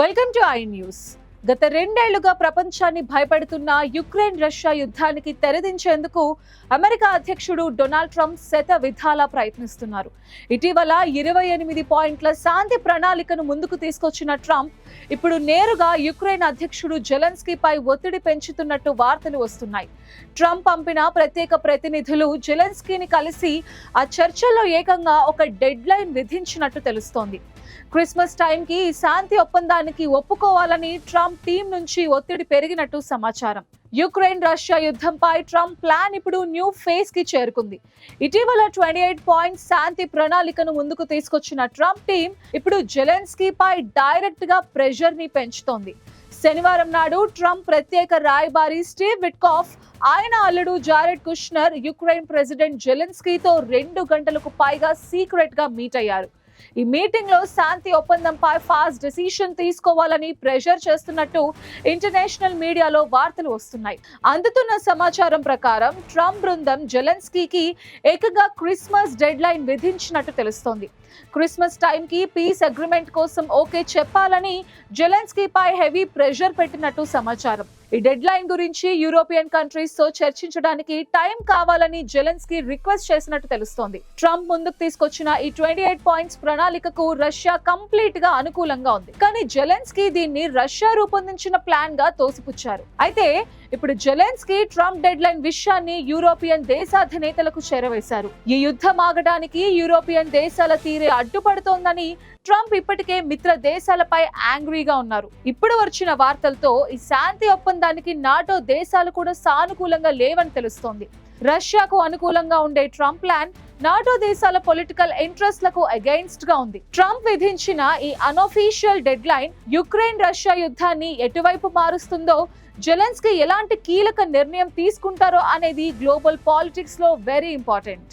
Welcome to I news. గత రెండేళ్లుగా ప్రపంచాన్ని భయపెడుతున్న యుక్రెయిన్ రష్యా యుద్ధానికి తెరదించేందుకు అమెరికా అధ్యక్షుడు డొనాల్డ్ ట్రంప్ శత విధాలా ప్రయత్నిస్తున్నారు. ఇటీవల 28 పాయింట్ల శాంతి ప్రణాళికను ముందుకు తీసుకొచ్చిన ట్రంప్ ఇప్పుడు నేరుగా యుక్రెయిన్ అధ్యక్షుడు జెలెన్స్కీపై ఒత్తిడి పెంచుతున్నట్టు వార్తలు వస్తున్నాయి. ట్రంప్ పంపిన ప్రత్యేక ప్రతినిధులు జెలెన్స్కీని కలిసి ఆ చర్చల్లో ఏకంగా ఒక డెడ్ లైన్ విధించినట్టు తెలుస్తోంది. క్రిస్మస్ టైంకి ఈ శాంతి ఒప్పందానికి ఒప్పుకోవాలని ట్రంప్ టీం నుంచి ఒత్తిడి పెరిగినట్టు సమాచారం. యుక్రెయిన్ రష్యా యుద్ధంపై ట్రంప్ ప్లాన్ ఇప్పుడు న్యూ ఫేజ్ కి చేరుకుంది. ఇటీవల 28 పాయింట్ శాంతి ప్రణాళికను ముందుకు తీసుకొచ్చిన ట్రంప్ టీం ఇప్పుడు జెలెన్స్కీపై డైరెక్ట్ గా ప్రెషర్ ని పెంచుతోంది. శనివారం నాడు ట్రంప్ ప్రత్యేక రాయబారి స్టీవ్ విట్కాఫ్, ఆయన అల్లుడు జారెడ్ కుష్నర్ యుక్రెయిన్ ప్రెసిడెంట్ జెలెన్స్కీతో 2 గంటలకు పైగా సీక్రెట్ గా మీట్ అయ్యారు. ఈ మీటింగ్ లో శాంతి ఒప్పందంపై ఫాస్ట్ డెసిషన్ తీసుకోవాలని ప్రెషర్ చేస్తున్నట్టు ఇంటర్నేషనల్ మీడియాలో వార్తలు వస్తున్నాయి. అందుతున్న సమాచారం ప్రకారం ట్రంప్ బృందం జెలెన్స్కీకి ఏకంగా క్రిస్మస్ డెడ్ లైన్ విధించినట్టు తెలుస్తోంది. క్రిస్మస్ టైంకి పీస్ అగ్రిమెంట్ కోసం ఓకే చెప్పాలని జెలెన్స్కీపై హెవీ ప్రెషర్ పెట్టినట్టు సమాచారం. ఈ డెడ్ లైన్ గురించి యూరోపియన్ కంట్రీస్ తో చర్చించడానికి టైం కావాలని జెలెన్స్కీ రిక్వెస్ట్ చేసినట్టు తెలుస్తోంది. ట్రంప్ ముందుకు తీసుకొచ్చిన ఈ 28 పాయింట్స్ ప్రణాళికకు రష్యా కంప్లీట్ గా అనుకూలంగా ఉంది. కానీ జెలెన్స్కీ దీన్ని రష్యా రూపొందించిన ప్లాన్ గా తోసిపుచ్చారు. అయితే ఇప్పుడు జెలెన్స్కీ ట్రంప్ డెడ్ లైన్ విషయాన్ని యూరోపియన్ దేశాధినేతలకు చేరవేశారు. ఈ యుద్ధం ఆగడానికి యూరోపియన్ దేశాల తీరే అడ్డుపడుతోందని ట్రంప్ ఇప్పటికే మిత్ర దేశాలపై యాంగ్రీగా ఉన్నారు. ఇప్పుడు వచ్చిన వార్తలతో ఈ శాంతి ఒప్పందానికి నాటో దేశాలు కూడా సానుకూలంగా లేవని తెలుస్తోంది. రష్యాకు అనుకూలంగా ఉండే ట్రంప్ ప్లాన్ నాటో దేశాల పొలిటికల్ ఇంట్రెస్ట్లకు అగైన్స్ట్ గా ఉంది. ట్రంప్ విధించిన ఈ unofficial dead line Ukraine Russia యుద్ధాన్ని ఎటువైపు మారుస్తుందో, జెలెన్స్కీ ఎలాంటి కీలక నిర్ణయం తీసుకుంటారో అనేది గ్లోబల్ పాలిటిక్స్ లో వెరీ ఇంపార్టెంట్.